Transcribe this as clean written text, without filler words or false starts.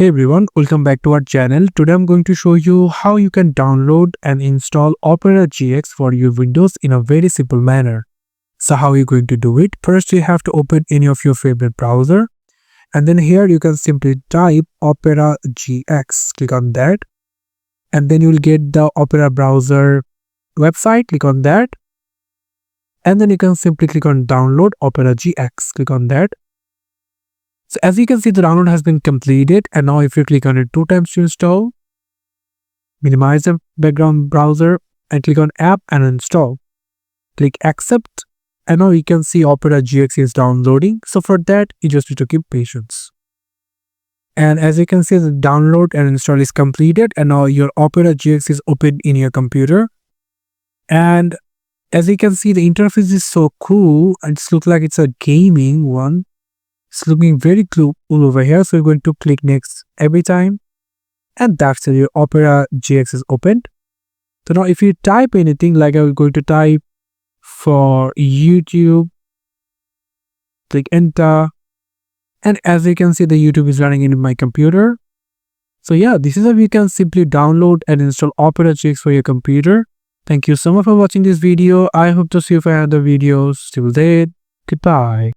Hey everyone, welcome back to our channel. Today I'm going to show you how you can download and install Opera GX for your Windows in a very simple manner. So how are you going to do it? First you have to open any of your favorite browser, and then here you can simply type Opera GX. Click on that, and then you will get the Opera browser website. Click on that, and then you can simply click on download Opera GX. Click on that. So as you can see, the download has been completed, and now if you click on it 2 times to install, minimize the background browser and click on app and install. Click accept, and now you can see Opera GX is downloading. So for that, you just need to keep patience. And as you can see, the download and install is completed, and now your Opera GX is open in your computer. And as you can see, the interface is so cool. It looks like it's a gaming one. It's looking very cool over here, so we're going to click next every time, and that's it. Your Opera GX is opened. So now if you type anything, like I'm going to type for YouTube, click enter, and as you can see, the YouTube is running in my computer. So yeah, this is how you can simply download and install Opera GX for your computer. Thank you so much for watching this video. I hope to see you for other videos. Till then, goodbye.